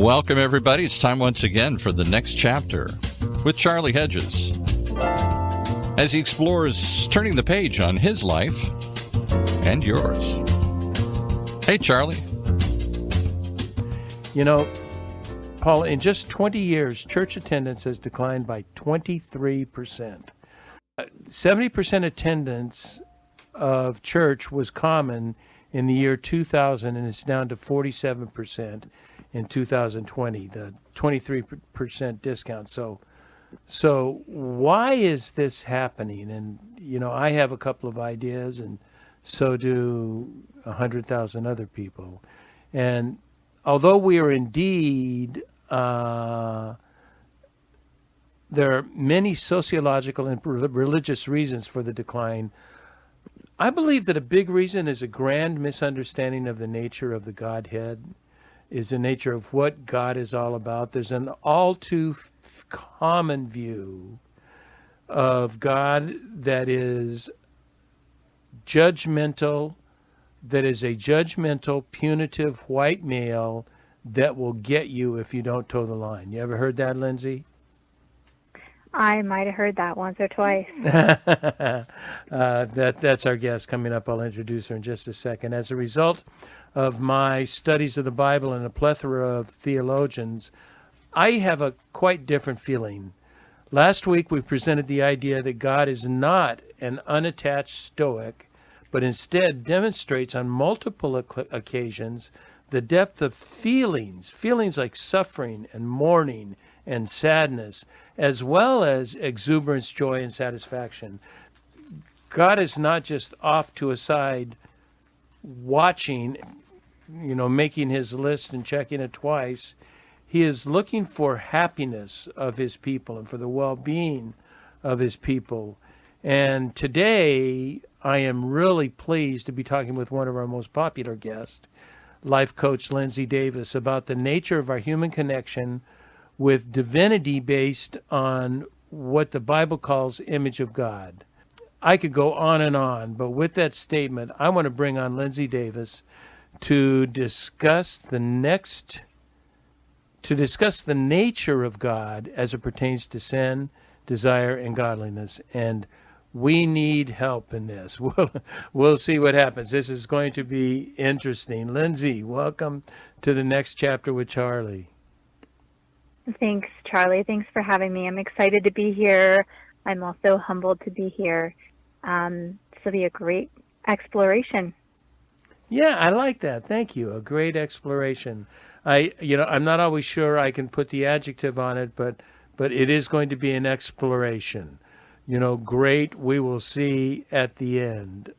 Welcome, everybody. It's time once again for the next chapter with Charlie Hedges as he explores turning the page on his life and yours. Hey, Charlie. You know, Paul, in just 20 years, church attendance has declined by 23%. 70% attendance of church was common in the year 2000, and it's down to 47% in 2020, the 23% discount. So why is this happening? And, you know, I have a couple of ideas, and so do 100,000 other people. And although we are indeed, there are many sociological and religious reasons for the decline, I believe that a big reason is a grand misunderstanding of the nature of the Godhead, is the nature of what God is all about. There's an all too common view of God that is judgmental, that is a judgmental, punitive white male that will get you if you don't toe the line. You ever heard that, Lindsay? I might have heard that once or twice. That's our guest coming up. I'll introduce her in just a second. As a result of my studies of the Bible and a plethora of theologians, I have a quite different feeling. Last week we presented the idea that God is not an unattached stoic, but instead demonstrates on multiple occasions the depth of feelings like suffering and mourning and sadness, as well as exuberance, joy, and satisfaction. God is not just off to a side watching, you know, making his list and checking it twice. He is looking for happiness of his people and for the well-being of his people. And today, I am really pleased to be talking with one of our most popular guests, life coach Lindsay Davis, about the nature of our human connection with divinity based on what the Bible calls image of God. I could go on, but with that statement, I want to bring on Lindsay Davis to discuss the nature of God as it pertains to sin, desire, and godliness. And we need help in this. We'll see what happens. This is going to be interesting. Lindsay, welcome to the next chapter with Charlie. Thanks, Charlie. Thanks for having me. I'm excited to be here. I'm also humbled to be here. This will be a great exploration. Yeah, I like that. Thank you. A great exploration. I'm not always sure I can put the adjective on it, but it is going to be an exploration. You know, great, we will see at the end.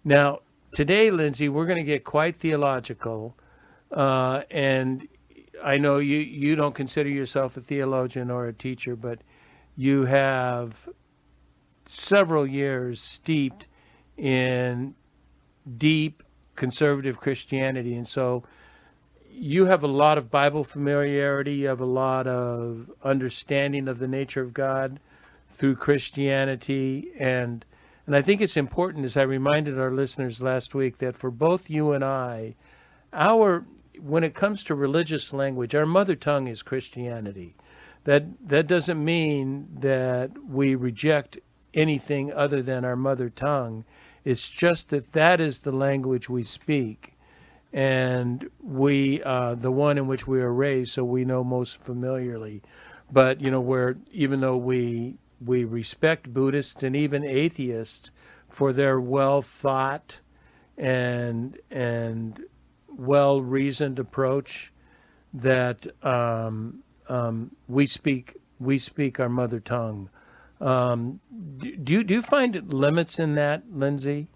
Now, today, Lindsay, we're going to get quite theological, and I know you don't consider yourself a theologian or a teacher, but you have several years steeped in deep conservative Christianity, and so you have a lot of Bible familiarity, you have a lot of understanding of the nature of God through Christianity, and I think it's important, as I reminded our listeners last week, that for both you and I, when it comes to religious language, our mother tongue is Christianity. That doesn't mean that we reject anything other than our mother tongue. It's just that is the language we speak, and we the one in which we are raised, so we know most familiarly. But you know, even though we respect Buddhists and even atheists for their well thought and well-reasoned approach, that we speak our mother tongue. Do you find limits in that, Lindsay?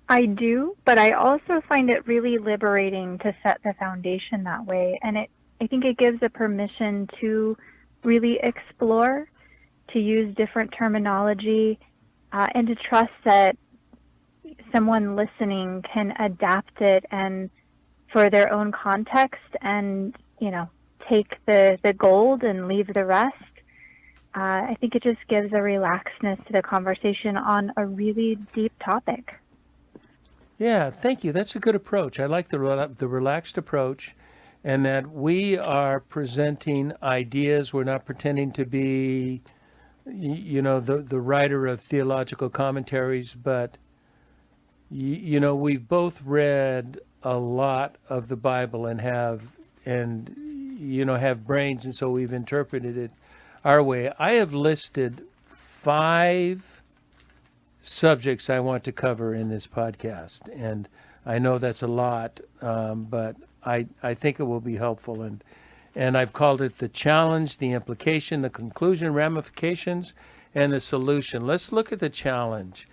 I do, but I also find it really liberating to set the foundation that way. And I think it gives a permission to really explore, to use different terminology, and to trust that someone listening can adapt it and for their own context and, you know, take the gold and leave the rest. I think it just gives a relaxedness to the conversation on a really deep topic. Yeah, thank you. That's a good approach. I like the relaxed approach. and that we are presenting ideas. We're not pretending to be, the writer of theological commentaries, but, we've both read a lot of the Bible and have brains, and so we've interpreted it our way. I have listed 5 subjects I want to cover in this podcast, and I know that's a lot, but I think it will be helpful, and I've called it the challenge, the implication, the conclusion, ramifications, and the solution. Let's look at the challenge.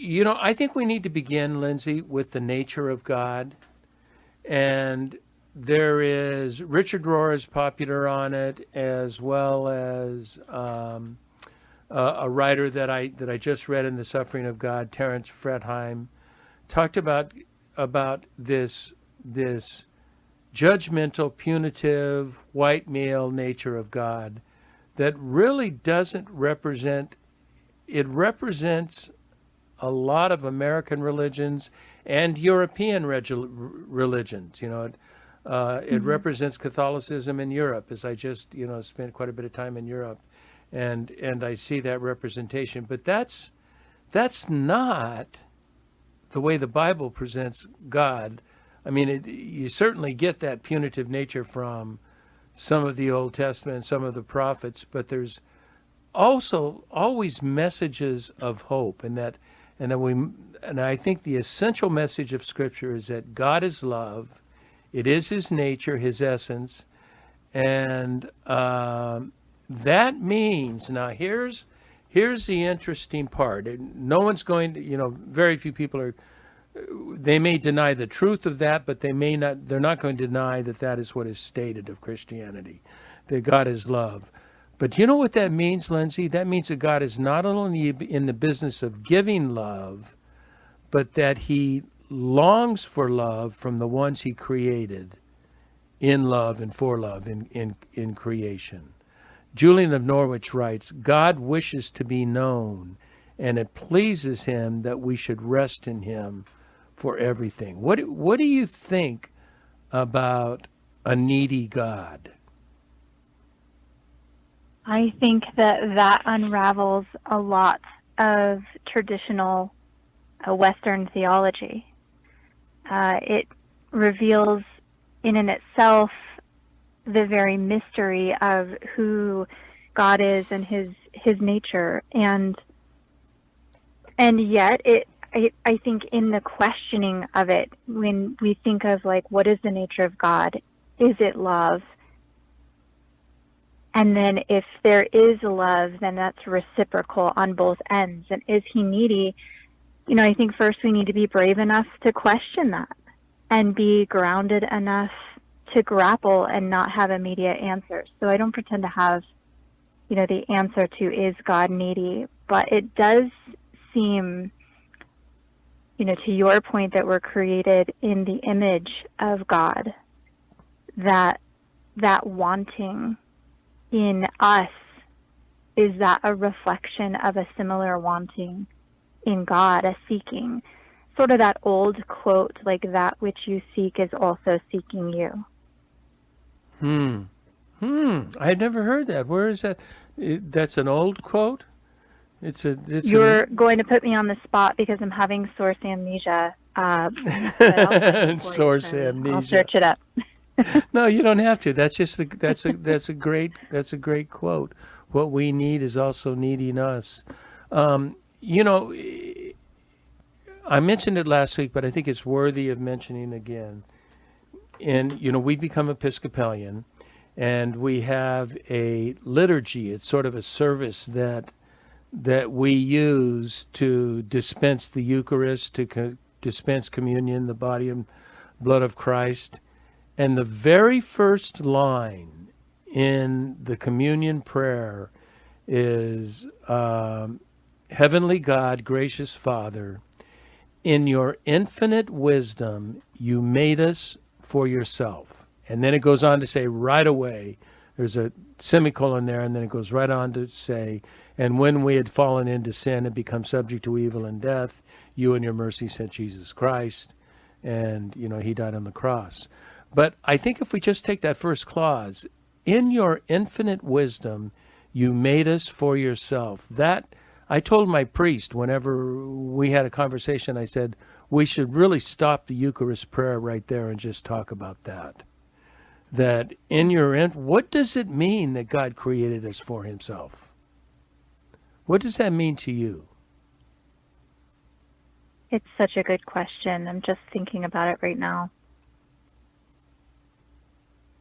I think we need to begin, Lindsay, with the nature of God, and there is Richard Rohr is popular on it, as well as a writer that I just read in The Suffering of God, Terence Fretheim, talked about this judgmental, punitive, white male nature of God that really doesn't represent. It represents a lot of American religions and European religions. It represents Catholicism in Europe, as I just spent quite a bit of time in Europe, and I see that representation. But that's not the way the Bible presents God. I mean, you certainly get that punitive nature from some of the Old Testament, some of the prophets, but there's also always messages of hope, and I think the essential message of Scripture is that God is love. It is His nature, His essence, and that means, now here's the interesting part. No one's going to, very few people they may deny the truth of that, but they're not going to deny that is what is stated of Christianity, that God is love. But you know what that means, Lindsay? That means that God is not only in the business of giving love, but that He longs for love from the ones He created in love and for love in creation. Julian of Norwich writes, God wishes to be known, and it pleases Him that we should rest in Him for everything. What do you think about a needy God? I think that unravels a lot of traditional Western theology. It reveals in and itself the very mystery of who God is and his nature, and yet I think in the questioning of it, when we think of what is the nature of God, is it love? And then if there is love, then that's reciprocal on both ends. And is He needy? I think first we need to be brave enough to question that and be grounded enough to grapple and not have immediate answers. So I don't pretend to have, the answer to is God needy, but it does seem, to your point that we're created in the image of God, that wanting in us, is that a reflection of a similar wanting in God, a seeking? Sort of that old quote, that which you seek is also seeking you. I'd never heard that. Where is that? That's an old quote? You're going to put me on the spot because I'm having source amnesia. Source amnesia. I'll search it up. No, you don't have to. That's a great quote. What we need is also needing us. I mentioned it last week, but I think it's worthy of mentioning again. And we become Episcopalian, and we have a liturgy. It's sort of a service that we use to dispense the Eucharist, to dispense communion, the body and blood of Christ. And the very first line in the communion prayer is, Heavenly God, gracious Father, in your infinite wisdom, you made us for yourself. And then it goes on to say right away, there's a semicolon there, and then it goes right on to say, and when we had fallen into sin and become subject to evil and death, you in your mercy sent Jesus Christ, and, He died on the cross. But I think if we just take that first clause, in your infinite wisdom, you made us for yourself. That, I told my priest whenever we had a conversation, I said, we should really stop the Eucharist prayer right there and just talk about that. That in your, what does it mean that God created us for himself? What does that mean to you? It's such a good question. I'm just thinking about it right now.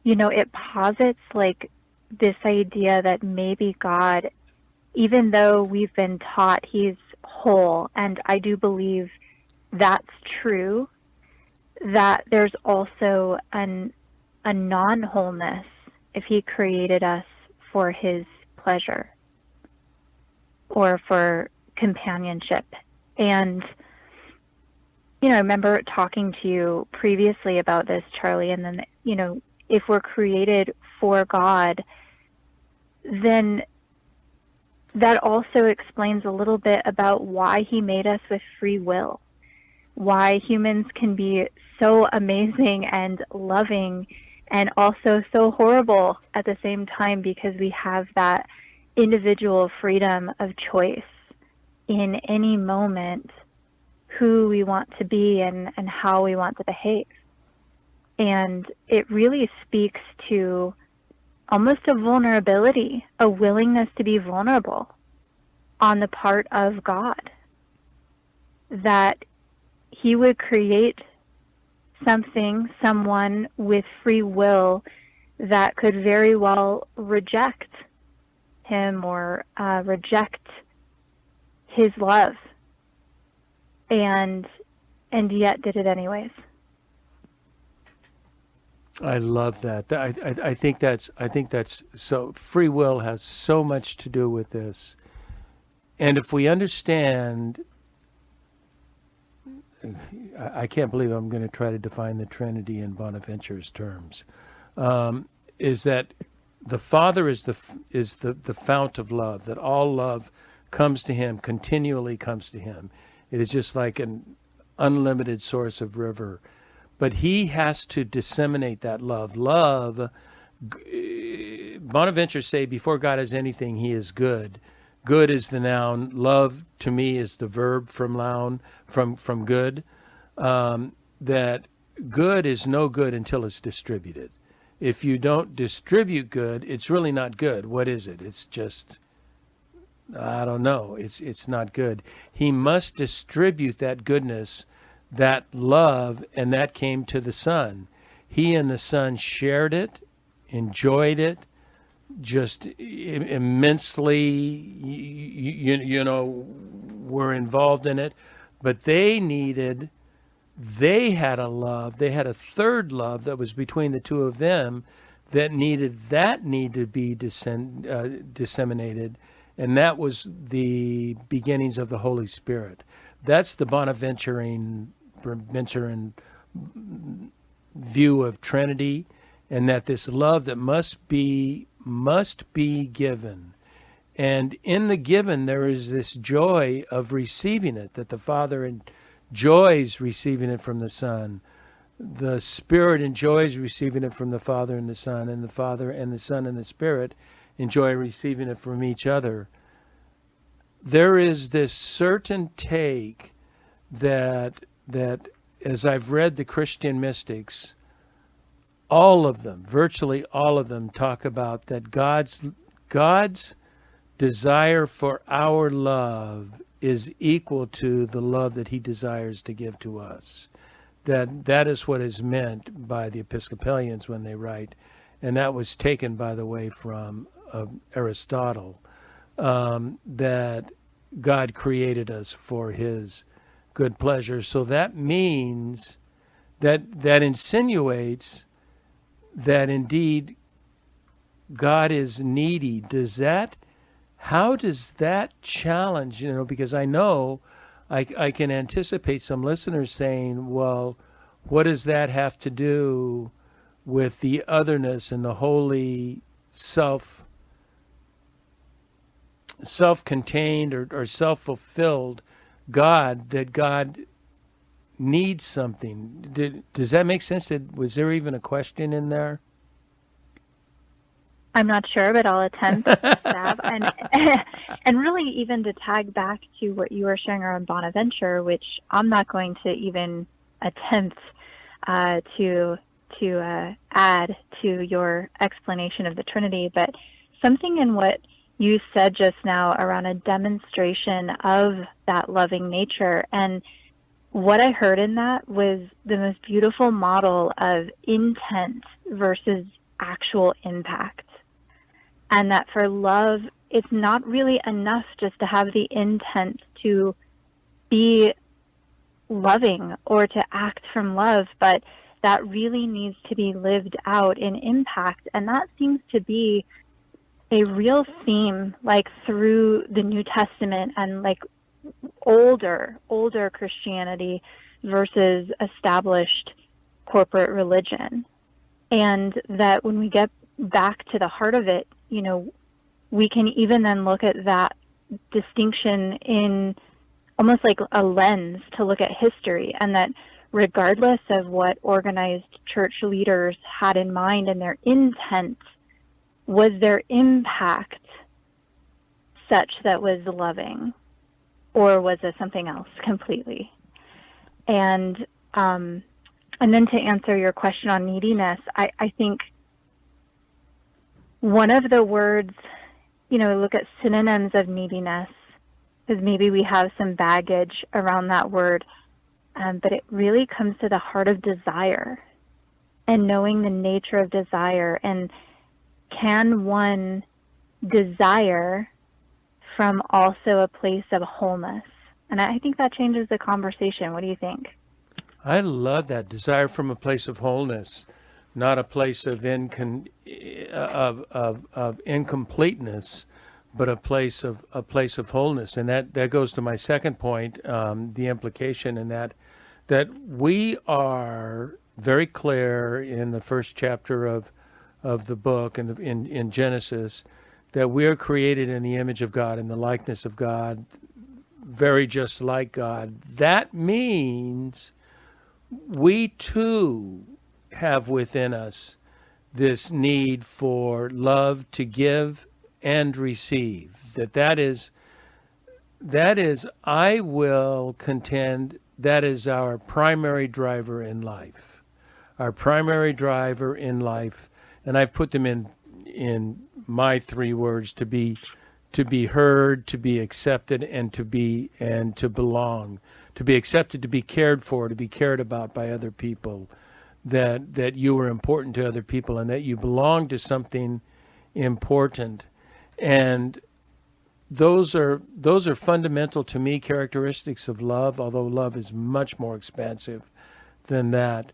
You know, it posits like this idea that maybe God, even though we've been taught he's whole, and I do believe that's true, that there's also a non-wholeness if he created us for his pleasure or for companionship. And, you know, I remember talking to you previously about this, Charlie, and then, you know, if we're created for God, then that also explains a little bit about why he made us with free will, why humans can be so amazing and loving and also so horrible at the same time, because we have that individual freedom of choice in any moment who we want to be and how we want to behave. And it really speaks to almost a vulnerability, a willingness to be vulnerable on the part of God, that he would create someone with free will that could very well reject him or reject his love, and yet did it anyways. I love that. I think that's so. Free will has so much to do with this, and if we understand, I can't believe I'm going to try to define the Trinity in Bonaventure's terms. Is that the Father is the fount of love, that all love comes to him, continually comes to him. It is just like an unlimited source of river. But he has to disseminate that love. Love, Bonaventure say, before God is anything, he is good. Good is the noun. Love, to me, is the verb from noun, from good. That good is no good until it's distributed. If you don't distribute good, it's really not good. What is it? It's just, I don't know. It's not good. He must distribute that goodness, that love, and that came to the Son. He and the Son shared it, enjoyed it, just immensely, you know, were involved in it. But they had a love, they had a third love that was between the two of them that needed to be disseminated, and that was the beginnings of the Holy Spirit. That's the Bonaventurean view of Trinity, and that this love that must be given. And in the given, there is this joy of receiving it, that the Father enjoys receiving it from the Son. The Spirit enjoys receiving it from the Father and the Son, and the Father and the Son and the Spirit enjoy receiving it from each other. There is this certain take that as I've read the Christian mystics, all of them, virtually all of them, talk about that God's desire for our love is equal to the love that he desires to give to us. That is what is meant by the Episcopalians when they write, and that was taken, by the way, from Aristotle, that God created us for his good pleasure. So that means that insinuates that indeed God is needy. How does that challenge, because I know I can anticipate some listeners saying, well, what does that have to do with the otherness and the holy self-contained or self-fulfilled God, that God needs something. Does that make sense? Was there even a question in there? I'm not sure, but I'll attempt to stab. And really even to tag back to what you were sharing around Bonaventure, which I'm not going to even attempt to add to your explanation of the Trinity, but something in what you said just now around a demonstration of that loving nature. And what I heard in that was the most beautiful model of intent versus actual impact. And that for love, it's not really enough just to have the intent to be loving or to act from love, but that really needs to be lived out in impact. And that seems to be a real theme, like through the New Testament and like older Christianity versus established corporate religion. And that when we get back to the heart of it, we can even then look at that distinction in almost like a lens to look at history, and that regardless of what organized church leaders had in mind and their intent, was their impact such that was loving, or was it something else completely? And then to answer your question on neediness, I think one of the words, look at synonyms of neediness, because maybe we have some baggage around that word, but it really comes to the heart of desire and knowing the nature of desire. And can one desire from also a place of wholeness? And I think that changes the conversation. What do you think? I love that. Desire from a place of wholeness, not a place of incompleteness, but a place of wholeness. And that goes to my second point, the implication in that we are very clear in the first chapter of the book and in Genesis that we are created in the image of God, in the likeness of God, very just like God. That means we too have within us this need for love to give and receive. That is, I will contend, that is our primary driver in life. Our primary driver in life, and I've put them in my three words: to be heard, to be accepted, and to belong. To be accepted, to be cared for, to be cared about by other people. That you are important to other people, and that you belong to something important. And those are fundamental to me characteristics of love, although love is much more expansive than that.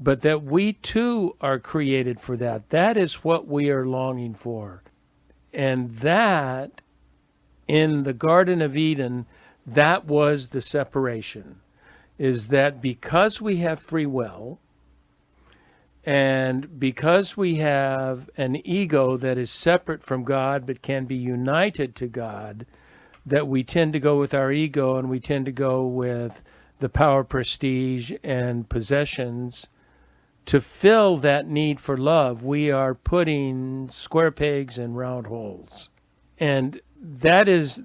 But that we too are created for that. That is what we are longing for. And that, in the Garden of Eden, that was the separation, is that because we have free will, and because we have an ego that is separate from God but can be united to God, that we tend to go with our ego, and we tend to go with the power, prestige, and possessions to fill that need for love. We are putting square pegs in round holes. And that is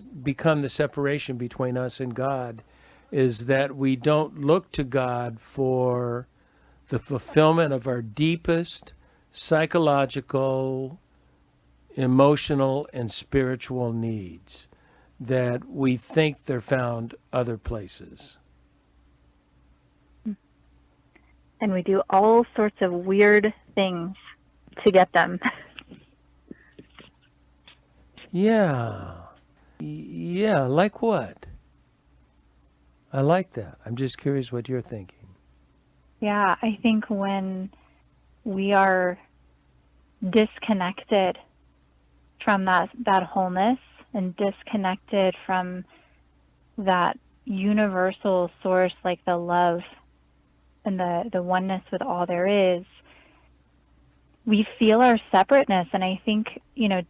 become the separation between us and God, is that we don't look to God for the fulfillment of our deepest psychological, emotional, and spiritual needs, that we think they're found other places. And we do all sorts of weird things to get them. Yeah, like what? I like that. I'm just curious what you're thinking. Yeah, I think when we are disconnected from that wholeness and disconnected from that universal source, like the love and the oneness with all there is, we feel our separateness. And I think, I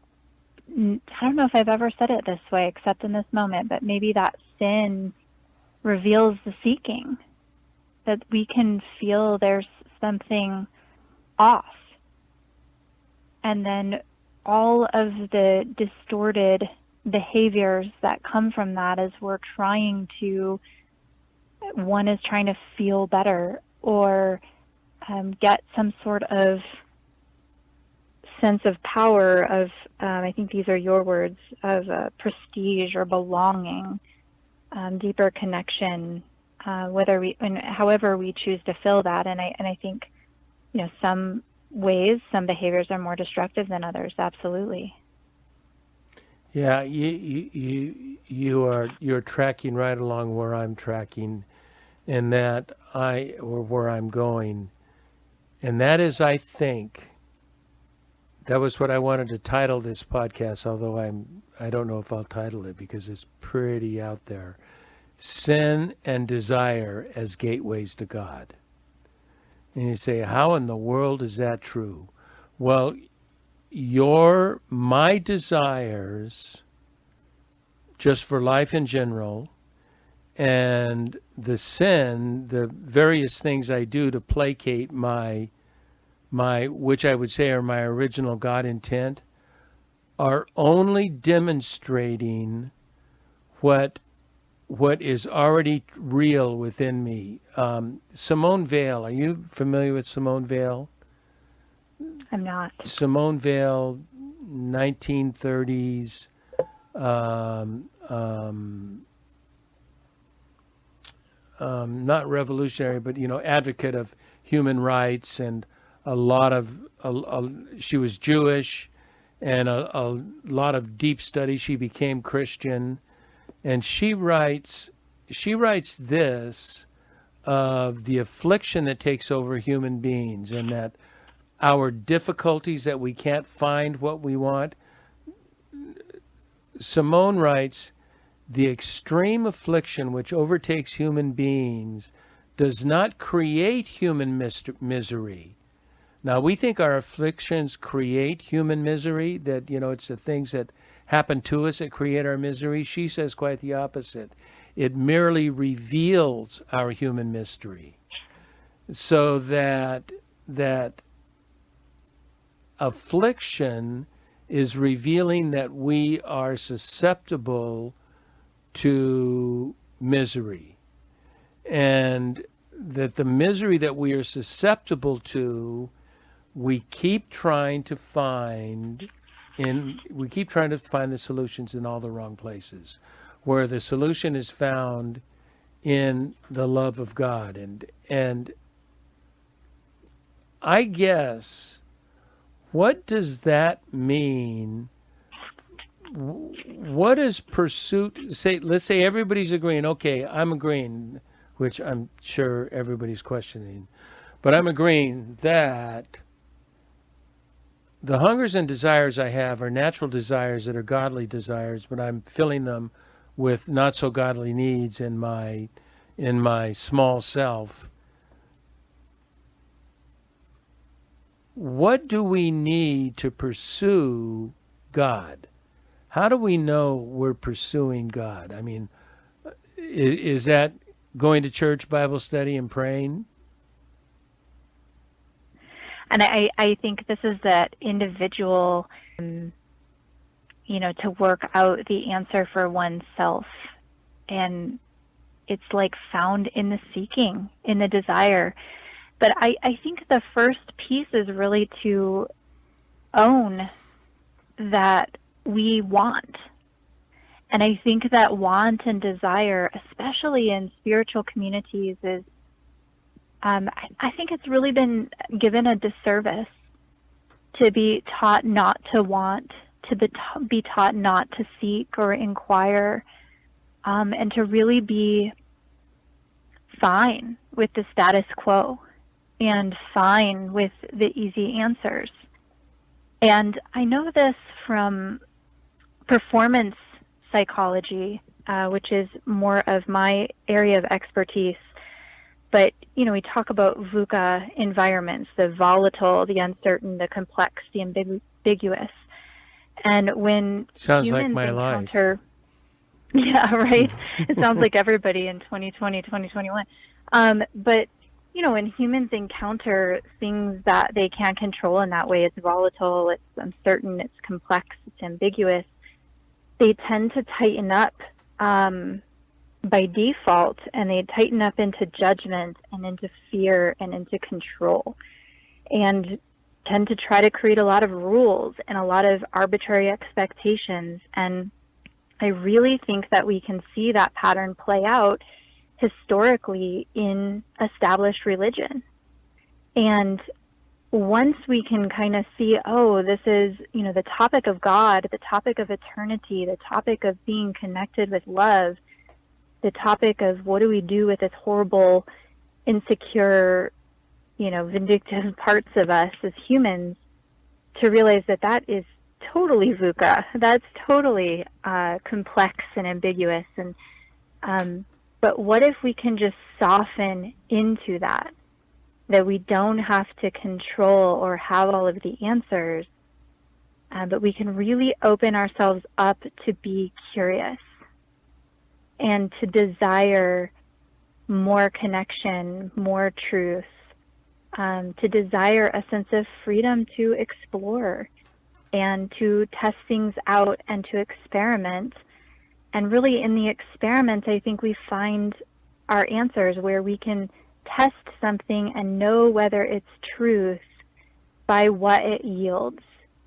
don't know if I've ever said it this way except in this moment, but maybe that sin reveals the seeking, that we can feel there's something off. And then all of the distorted behaviors that come from that as we're trying to, one is trying to feel better or get some sort of sense of power of, I think these are your words, of prestige or belonging, deeper connection, however we choose to fill that. And I think, some ways, some behaviors are more destructive than others. Absolutely. Yeah, you're tracking right along where I'm tracking, and or where I'm going, and that is, I think, that was what I wanted to title this podcast. Although I don't know if I'll title it because it's pretty out there. Sin and desire as gateways to God. And you say, how in the world is that true? Well, my desires, just for life in general, and the sin, the various things I do to placate my which I would say are my original God intent, are only demonstrating what is already real within me. Simone Weil, are you familiar with Simone Weil? I'm not. Simone Weil, 1930s, not revolutionary, but advocate of human rights, and she was Jewish, and a lot of deep study. She became Christian, and she writes this of the affliction that takes over human beings, and that our difficulties, that we can't find what we want. Simone writes, the extreme affliction which overtakes human beings does not create human misery. Now, we think our afflictions create human misery, that, it's the things that happen to us that create our misery. She says quite the opposite. It merely reveals our human mystery, so that affliction is revealing that we are susceptible to misery, and that the misery that we are susceptible to, we keep trying to find the solutions in all the wrong places, where the solution is found in the love of God. And I guess, what does that mean? What is pursuit? Let's say everybody's agreeing. Okay, I'm agreeing, which I'm sure everybody's questioning, but I'm agreeing that the hungers and desires I have are natural desires that are godly desires, but I'm filling them with not so godly needs in my small self. What do we need to pursue God? How do we know we're pursuing God? I mean, is that going to church, Bible study, and praying? And I think this is that individual, to work out the answer for oneself. And it's like found in the seeking, in the desire. But I think the first piece is really to own that we want. And I think that want and desire, especially in spiritual communities, is I think it's really been given a disservice to be taught not to want, to be taught not to seek or inquire, and to really be fine with the status quo and fine with the easy answers. And I know this from performance psychology, which is more of my area of expertise. But, we talk about VUCA environments, the volatile, the uncertain, the complex, the ambiguous. And when sounds humans like my encounter, life. Yeah, right. It sounds like everybody in 2020, 2021. But, when humans encounter things that they can't control in that way, it's volatile, it's uncertain, it's complex, it's ambiguous, they tend to tighten up by default, and they tighten up into judgment and into fear and into control, and tend to try to create a lot of rules and a lot of arbitrary expectations. And I really think that we can see that pattern play out historically in established religion. And once we can kind of see, oh, this is, the topic of God, the topic of eternity, the topic of being connected with love, the topic of what do we do with this horrible, insecure, vindictive parts of us as humans, to realize that that is totally VUCA. That's totally complex and ambiguous. And but what if we can just soften into that we don't have to control or have all of the answers, but we can really open ourselves up to be curious and to desire more connection, more truth, to desire a sense of freedom to explore and to test things out and to experiment. And really in the experiment, I think we find our answers, where we can test something and know whether it's truth by what it yields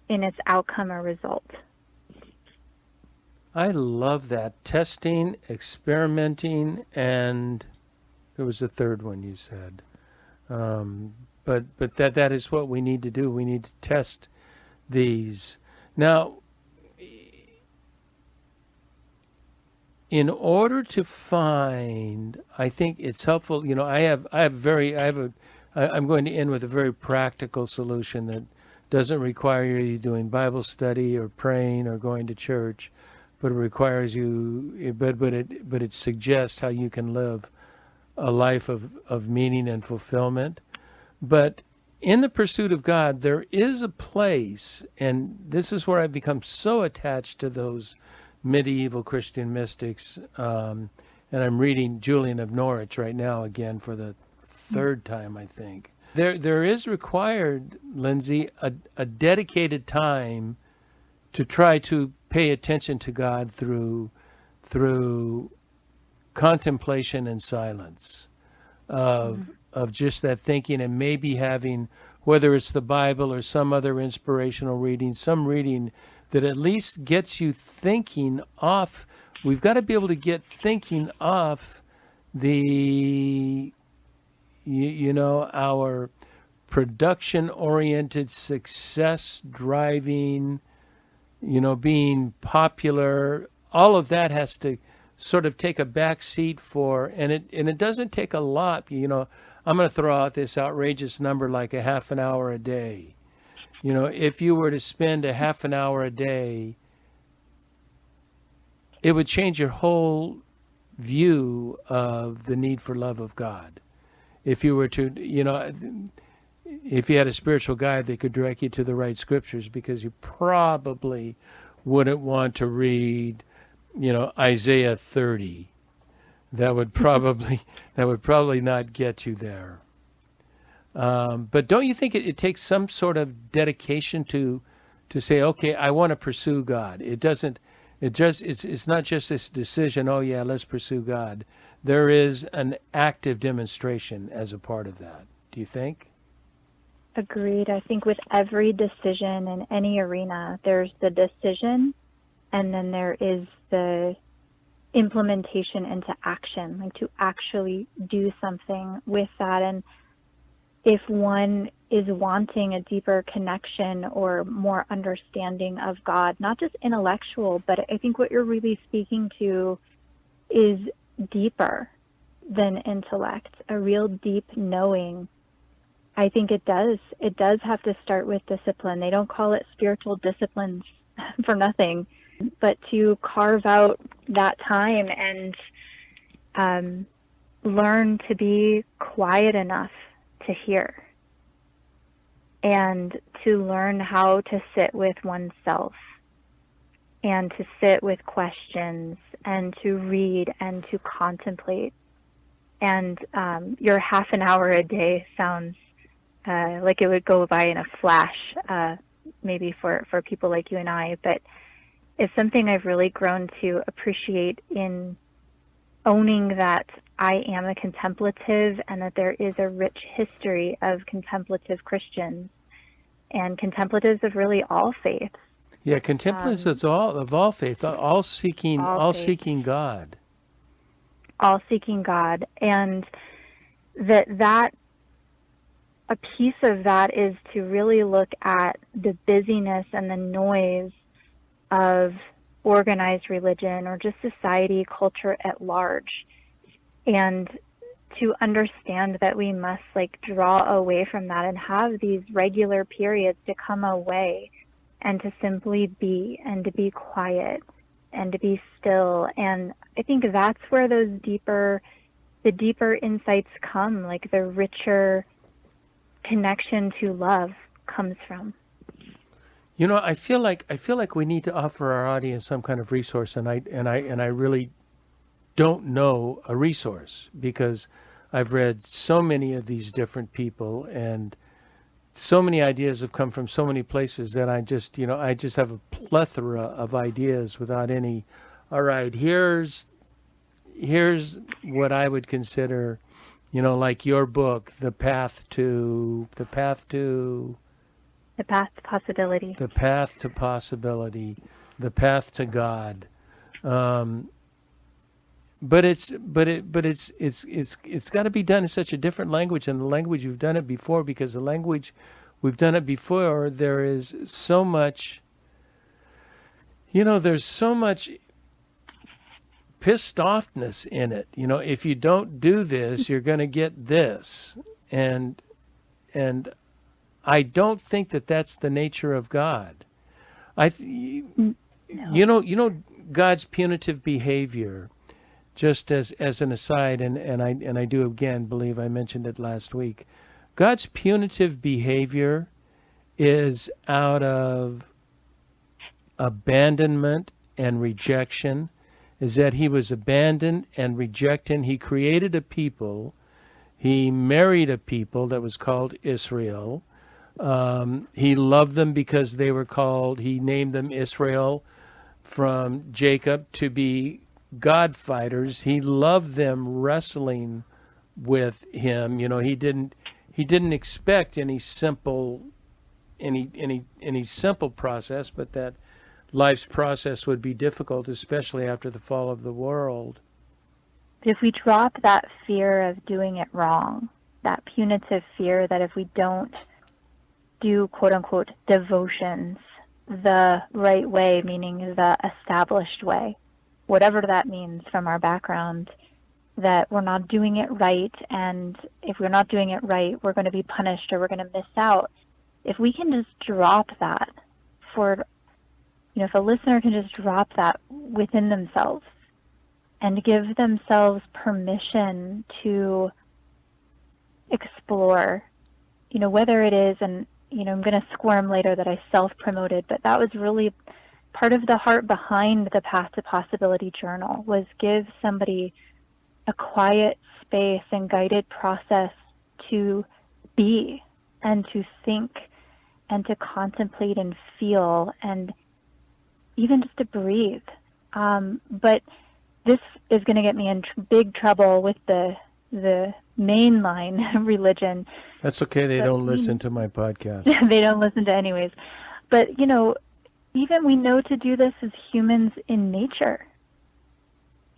in its outcome or result. I love that. Testing, experimenting, and there was a third one you said. But that is what we need to do. We need to test these. Now, in order to find, I think it's helpful. I'm going to end with a very practical solution that doesn't require you doing Bible study or praying or going to church, but it requires you. But it suggests how you can live a life of meaning and fulfillment. But in the pursuit of God, there is a place, and this is where I've become so attached to those medieval Christian mystics, and I'm reading Julian of Norwich right now again for the third time, I think. There is required, Lindsay, a dedicated time to try to pay attention to God through contemplation and silence of just that thinking, and maybe having, whether it's the Bible or some other inspirational reading, some reading that at least gets you thinking off. We've got to be able to get thinking off our production-oriented, success-driving, being popular. All of that has to sort of take a back seat for, and it doesn't take a lot. I'm going to throw out this outrageous number, like a half an hour a day. If you were to spend a half an hour a day, it would change your whole view of the need for love of God. If you were to, if you had a spiritual guide that could direct you to the right scriptures, because you probably wouldn't want to read, Isaiah 30. That would probably not get you there. But don't you think it takes some sort of dedication to say, okay, I want to pursue God? It's not just this decision, oh yeah, let's pursue God. There is an active demonstration as a part of that. Do you think? Agreed. I think with every decision in any arena, there's the decision, and then there is the implementation into action, like to actually do something with that. And if one is wanting a deeper connection or more understanding of God, not just intellectual, but I think what you're really speaking to is deeper than intellect, a real deep knowing. I think it does have to start with discipline. They don't call it spiritual disciplines for nothing, but to carve out that time and learn to be quiet enough to hear, and to learn how to sit with oneself and to sit with questions and to read and to contemplate. And your half an hour a day sounds like it would go by in a flash, maybe for people like you and I, but it's something I've really grown to appreciate in owning that I am a contemplative and that there is a rich history of contemplative Christians and contemplatives of really all faiths. Yeah, contemplatives of all faith, all seeking God. All seeking God. And that a piece of that is to really look at the busyness and the noise of organized religion or just society, culture at large, and to understand that we must draw away from that and have these regular periods to come away and to simply be and to be quiet and to be still. And I think that's where the deeper insights come, like the richer connection to love comes from. You know, I feel like we need to offer our audience some kind of resource, and I really don't know a resource because I've read so many of these different people, and so many ideas have come from so many places that I just have a plethora of ideas without any. All right, here's what I would consider, like your book, The Path to Possibility, The Path to Possibility, The Path to God. But it's got to be done in such a different language than the language you've done it before, because the language we've done it before, there is so much, there's so much pissed offness in it. If you don't do this, you're going to get this. And I don't think that that's the nature of God. God's punitive behavior, just as an aside, and I do again believe I mentioned it last week, God's punitive behavior is out of abandonment and rejection, is that he was abandoned and rejected. He created a people. He married a people that was called Israel. He loved them because they were called, he named them Israel from Jacob to be God fighters. He loved them wrestling with him. He didn't expect any simple process, but that life's process would be difficult, especially after the fall of the world. If we drop that fear of doing it wrong, that punitive fear that if we don't do quote-unquote devotions the right way, meaning the established way, whatever that means from our background, that we're not doing it right, and if we're not doing it right, we're going to be punished or we're going to miss out. If we can just drop that if a listener can just drop that within themselves and give themselves permission to explore, whether it is, and I'm going to squirm later that I self-promoted, but that was really part of the heart behind the Path to Possibility journal, was give somebody a quiet space and guided process to be and to think and to contemplate and feel and even just to breathe. But this is going to get me in big trouble with the mainline religion. That's okay. They don't listen to my podcast. They don't listen to anyways. But, even we know to do this as humans in nature.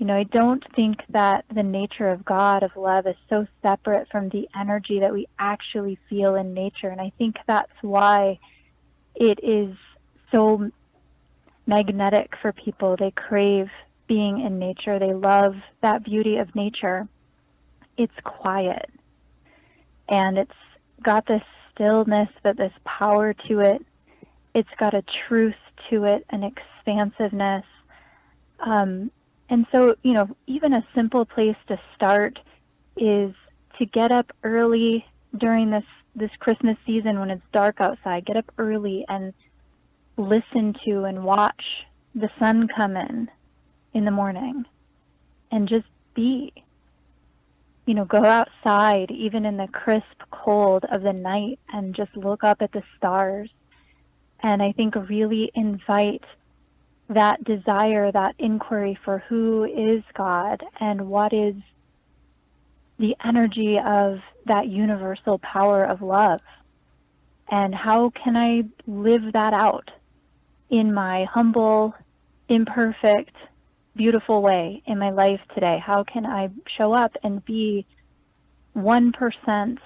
I don't think that the nature of God, of love, is so separate from the energy that we actually feel in nature. And I think that's why it is so magnetic for people. They crave being in nature. They love that beauty of nature. It's quiet. And it's got this stillness, but this power to it. It's got a truth to it, an expansiveness. And so, even a simple place to start is to get up early during this Christmas season when it's dark outside. Get up early and listen to and watch the sun come in in the morning and just be. Go outside even in the crisp cold of the night and just look up at the stars. And I think really invite that desire, that inquiry for who is God and what is the energy of that universal power of love. And how can I live that out in my humble, imperfect, beautiful way in my life today? How can I show up and be 1%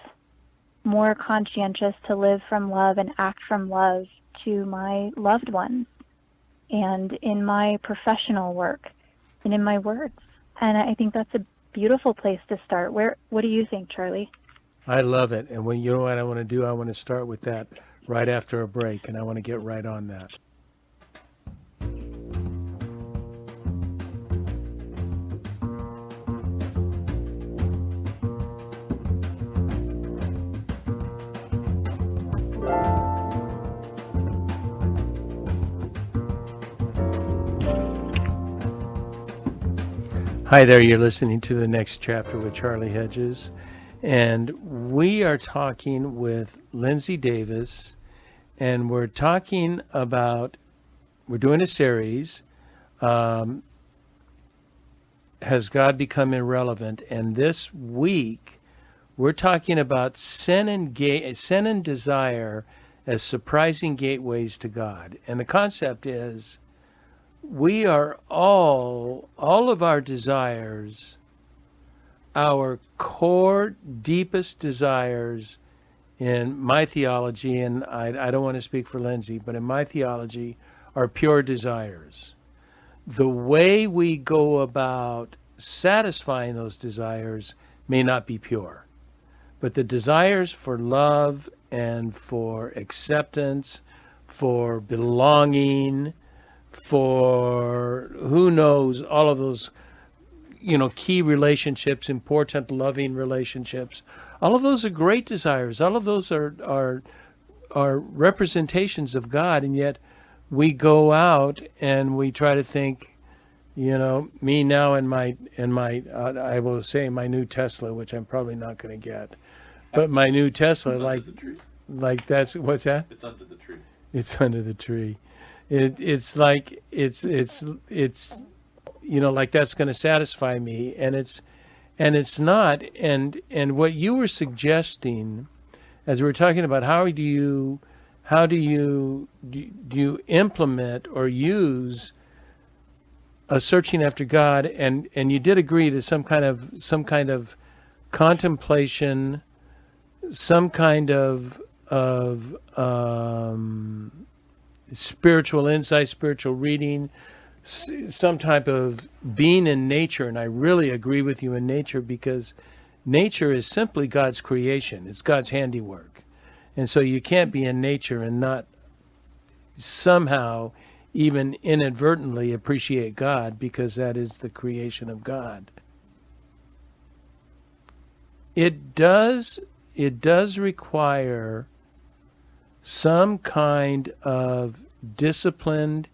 more conscientious to live from love and act from love to my loved ones and in my professional work and in my words? And I think that's a beautiful place to start. What do you think, Charlie? I love it. And you know what I want to do? I want to start with that right after a break, and I want to get right on that. Hi there, you're listening to The Next Chapter with Charlie Hedges, and we are talking with Lindsay Davis, and we're doing a series, Has God Become Irrelevant? And this week, we're talking about sin and desire as surprising gateways to God. And the concept is, we are all of our desires, our core, deepest desires in my theology, and I don't want to speak for Lindsay, but in my theology, are pure desires. The way we go about satisfying those desires may not be pure, but the desires for love and for acceptance, for belonging, for who knows, all of those, key relationships, important, loving relationships. All of those are great desires. All of those are representations of God, and yet we go out and we try to think, me now and my I will say my new Tesla, which I'm probably not going to get, but my new Tesla, like that's what's that? It's under the tree. It's under the tree. It's like it's like that's going to satisfy me, and it's not. And what you were suggesting, as we were talking about, how do you implement or use a searching after God, and you did agree to some kind of contemplation, some kind of spiritual insight, spiritual reading, some type of being in nature. And I really agree with you in nature, because nature is simply God's creation. It's God's handiwork. And so you can't be in nature and not somehow even inadvertently appreciate God, because that is the creation of God. It does require some kind of disciplined,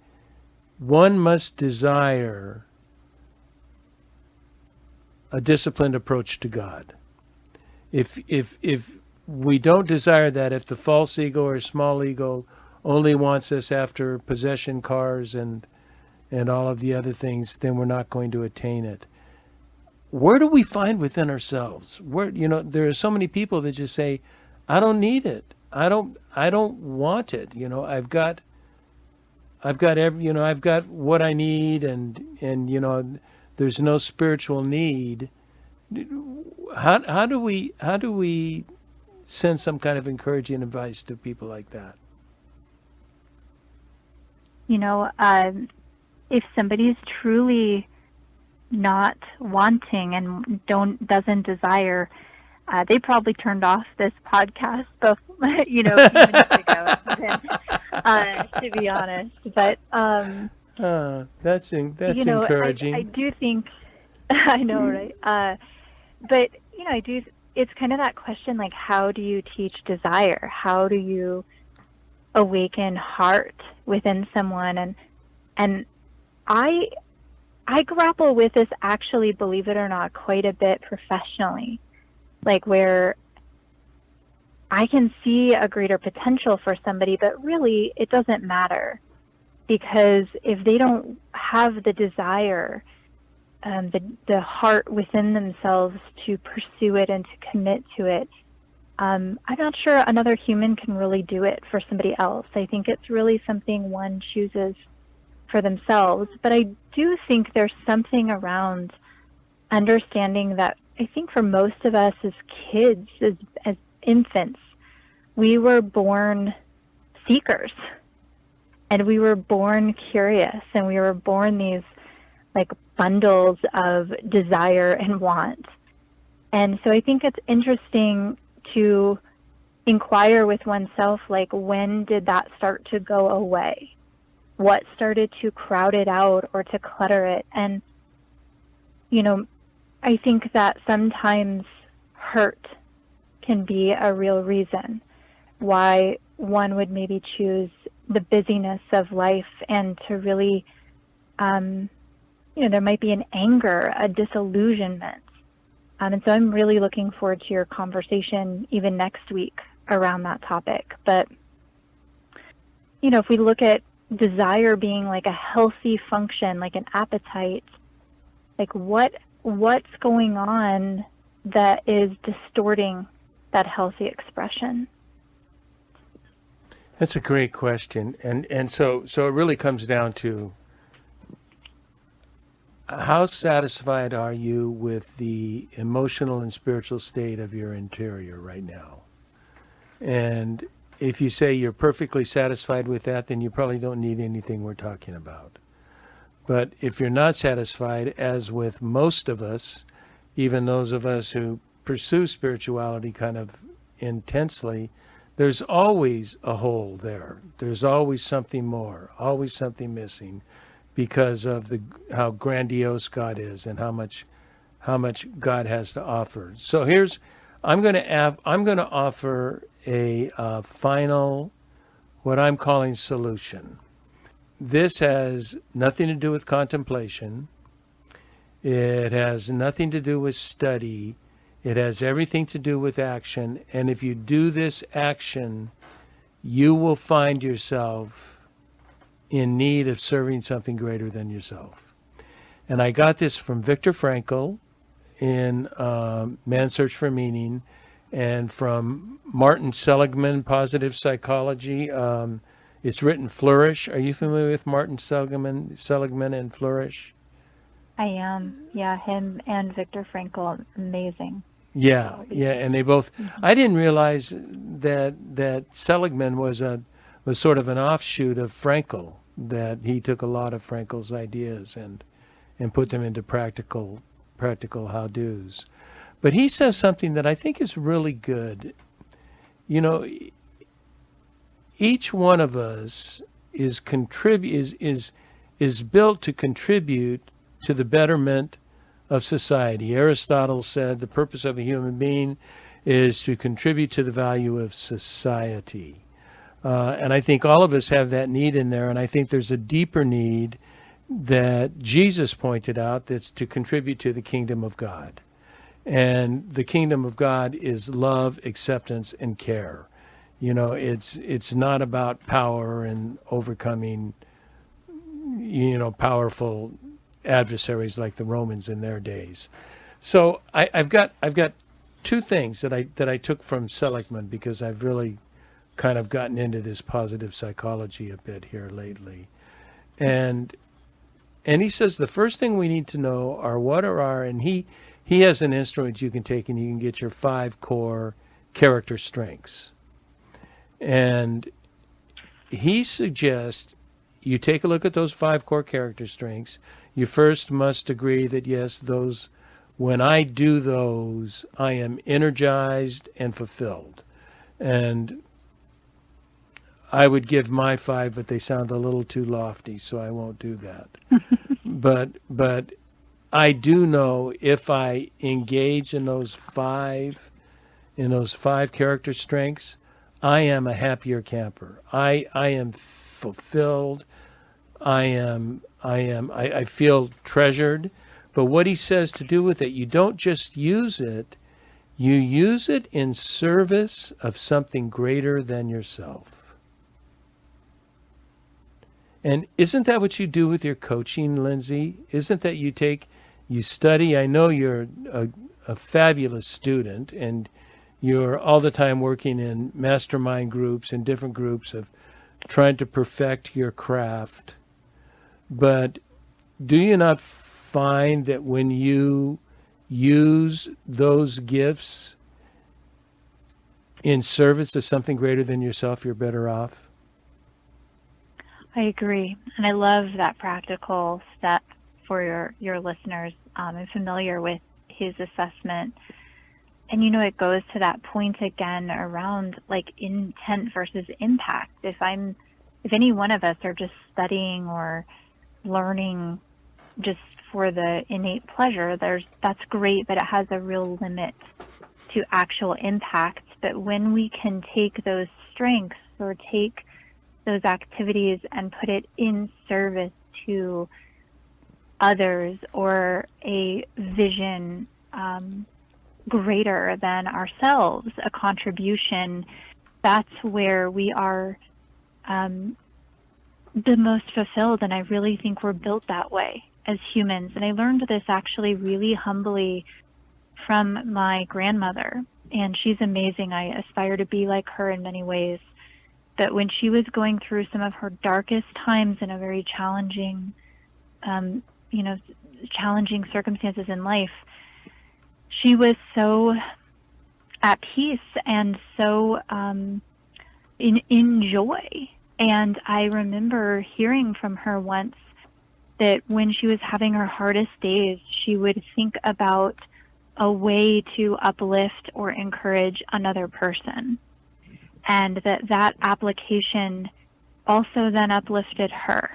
one must desire a disciplined approach to God. If we don't desire that, if the false ego or small ego only wants us after possession, cars, and all of the other things, then we're not going to attain it. Where do we find within ourselves? There are so many people that just say, I don't need it. I don't want it. I've got what I need, and there's no spiritual need. How do we send some kind of encouraging advice to people like that? If somebody's truly not wanting and doesn't desire, they probably turned off this podcast a few minutes ago, to be honest. But that's encouraging. I do think, I know, right? But I do. It's kind of that question, like, how do you teach desire? How do you awaken heart within someone? And I I grapple with this actually, believe it or not, quite a bit professionally, like where I can see a greater potential for somebody, but really it doesn't matter, because if they don't have the desire, the heart within themselves to pursue it and to commit to it, I'm not sure another human can really do it for somebody else. I think it's really something one chooses for themselves. But I do think there's something around understanding that I think for most of us as kids, as infants, we were born seekers, and we were born curious, and we were born these like bundles of desire and want. And so I think it's interesting to inquire with oneself, like, when did that start to go away? What started to crowd it out or to clutter it? And, you know, I think that sometimes hurt can be a real reason why one would maybe choose the busyness of life, and to really, there might be an anger, a disillusionment. And so I'm really looking forward to your conversation even next week around that topic. But, if we look at desire being like a healthy function, like an appetite, like what's going on that is distorting that healthy expression? That's a great question. And so it really comes down to, how satisfied are you with the emotional and spiritual state of your interior right now? And if you say you're perfectly satisfied with that, then you probably don't need anything we're talking about. But if you're not satisfied, as with most of us, even those of us who pursue spirituality kind of intensely, there's always a hole there. There's always something more, always something missing, because of how grandiose God is and how much God has to offer. So I'm going to offer a final, what I'm calling solution. This has nothing to do with contemplation. It has nothing to do with study. It has everything to do with action. And if you do this action, you will find yourself in need of serving something greater than yourself. And I got this from Viktor Frankl in Man's Search for Meaning, and from Martin Seligman, Positive Psychology. It's written Flourish. Are you familiar with Martin Seligman and Flourish? I am. Yeah, him and Viktor Frankl, amazing. Yeah, and they both. I didn't realize that Seligman was sort of an offshoot of Frankl, that he took a lot of Frankl's ideas and put them into practical how-dos. But he says something that I think is really good. Each one of us is built to contribute to the betterment of society. Aristotle said the purpose of a human being is to contribute to the value of society. And I think all of us have that need in there. And I think there's a deeper need that Jesus pointed out, that's to contribute to the kingdom of God. And the kingdom of God is love, acceptance, and care. It's not about power and overcoming, powerful adversaries like the Romans in their days. So I've got two things that I took from Seligman, because I've really kind of gotten into this positive psychology a bit here lately. And he says the first thing we need to know are and he has an instrument you can take, and you can get your 5 core character strengths. And he suggests you take a look at those 5 core character strengths. You first must agree that, yes, when I do those, I am energized and fulfilled. And I would give my 5, but they sound a little too lofty, so I won't do that. But I do know, if I engage in those 5 character strengths, I am a happier camper. I am fulfilled. I feel treasured. But what he says to do with it, you don't just use it, you use it in service of something greater than yourself. And isn't that what you do with your coaching, Lindsay? Isn't that you study? I know you're a fabulous student, and you're all the time working in mastermind groups and different groups of trying to perfect your craft. But do you not find that when you use those gifts in service of something greater than yourself, you're better off? I agree. And I love that practical step for your listeners. I'm familiar with his assessment. And, it goes to that point again around like intent versus impact. If any one of us are just studying or learning just for the innate pleasure, that's great, but it has a real limit to actual impact. But when we can take those strengths or take those activities and put it in service to others or a vision greater than ourselves, a contribution, that's where we are the most fulfilled. And I really think we're built that way as humans. And I learned this actually really humbly from my grandmother. And she's amazing. I aspire to be like her in many ways. But when she was going through some of her darkest times in a very challenging, challenging circumstances in life, she was so at peace and so in joy. And I remember hearing from her once that when she was having her hardest days, she would think about a way to uplift or encourage another person. And that application also then uplifted her.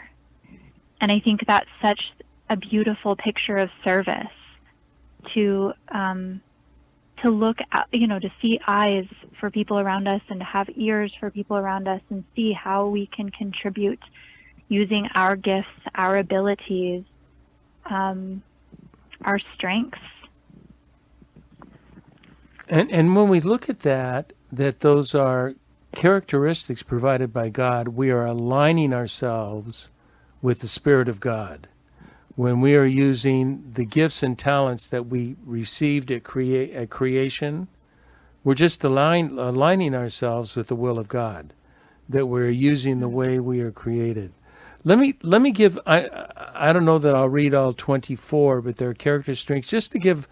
And I think that's such a beautiful picture of service to look at, to see eyes for people around us and to have ears for people around us and see how we can contribute using our gifts, our abilities, our strengths. And when we look at that those are characteristics provided by God, we are aligning ourselves with the Spirit of God. When we are using the gifts and talents that we received at creation, we're just aligning ourselves with the will of God, that we're using the way we are created. Let me give, I don't know that I'll read all 24, but there are character strengths, just to give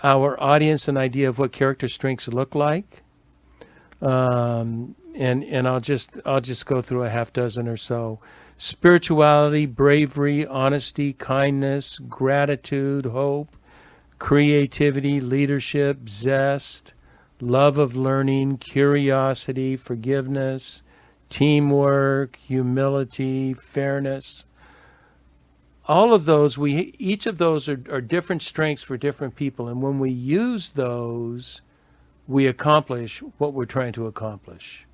our audience an idea of what character strengths look like. And I'll just go through a half dozen or so. Spirituality, bravery, honesty, kindness, gratitude, hope, creativity, leadership, zest, love of learning, curiosity, forgiveness, teamwork, humility, fairness. All of those, each of those are different strengths for different people. And when we use those, we accomplish what we're trying to accomplish.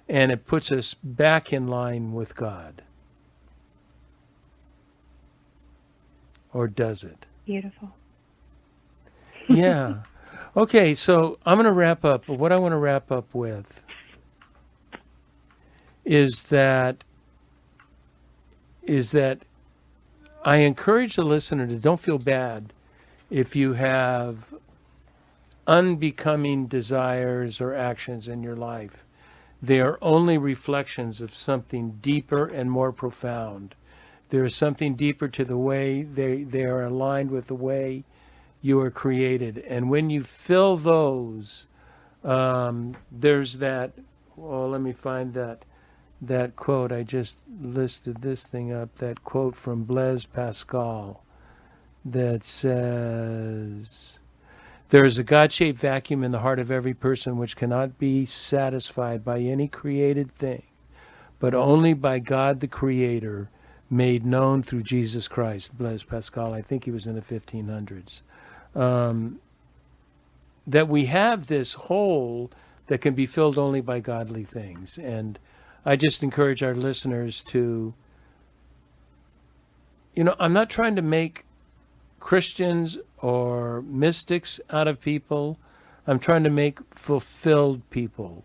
And it puts us back in line with God. Or does it? Beautiful. Yeah. Okay, so I'm going to wrap up. But what I want to wrap up with is that I encourage the listener to don't feel bad if you have unbecoming desires or actions in your life. They are only reflections of something deeper and more profound. There is something deeper to the way they are aligned with the way you are created. And when you fill those, there's that, let me find that quote. I just listed this thing up, that quote from Blaise Pascal that says, "There is a God-shaped vacuum in the heart of every person which cannot be satisfied by any created thing, but only by God the Creator, made known through Jesus Christ." Blaise Pascal, I think he was in the 1500s. That we have this hole that can be filled only by godly things. And I just encourage our listeners to I'm not trying to make Christians or mystics out of people. I'm trying to make fulfilled people,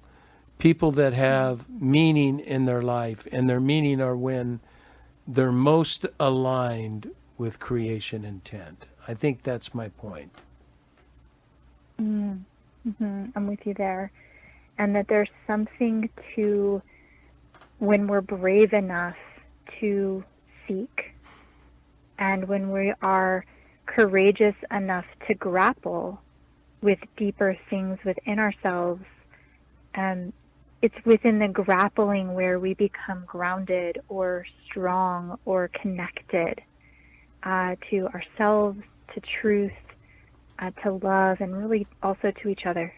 people that have meaning in their life, and their meaning are when they're most aligned with creation intent. I think that's my point. Mm-hmm. I'm with you there. And that there's something to when we're brave enough to seek, and when we are courageous enough to grapple with deeper things within ourselves. It's within the grappling where we become grounded or strong or connected to ourselves, to truth, to love, and really also to each other.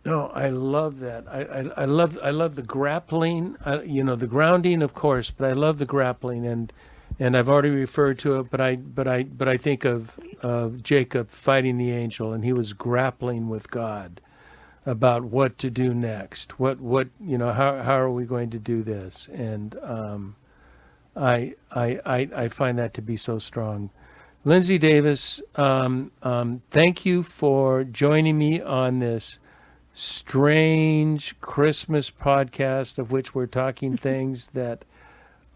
No, I love that. I love the grappling. The grounding, of course, but I love the grappling, and I've already referred to it. But I think of Jacob fighting the angel, and he was grappling with God about what to do next. How are we going to do this? And I find that to be so strong. Lindsay Davis, thank you for joining me on this strange Christmas podcast of which we're talking things that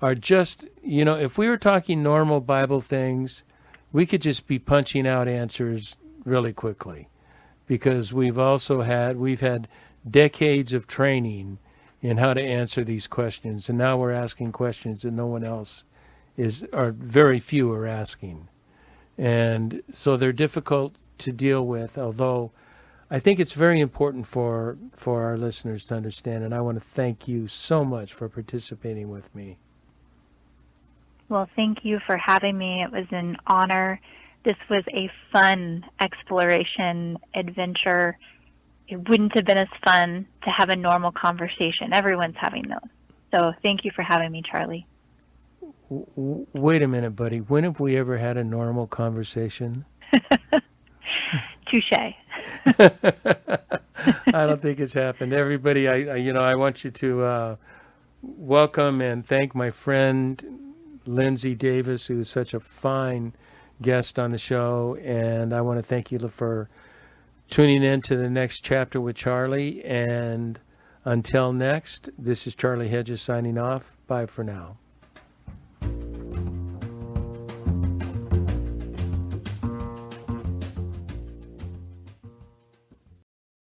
are just, if we were talking normal Bible things, we could just be punching out answers really quickly, because we've had decades of training in how to answer these questions, and now we're asking questions that no one else or very few are asking. And so they're difficult to deal with, although I think it's very important for our listeners to understand, and I want to thank you so much for participating with me. Well, thank you for having me. It was an honor. This was a fun exploration adventure. It wouldn't have been as fun to have a normal conversation. Everyone's having those. So thank you for having me, Charlie. Wait a minute, buddy. When have we ever had a normal conversation? Touche. I don't think it's happened. Everybody, I want you to welcome and thank my friend Lindsay Davis, who is such a fine guest on the show, and I want to thank you for tuning in to the next chapter with Charlie. And until next, this is Charlie Hedges signing off. Bye for now.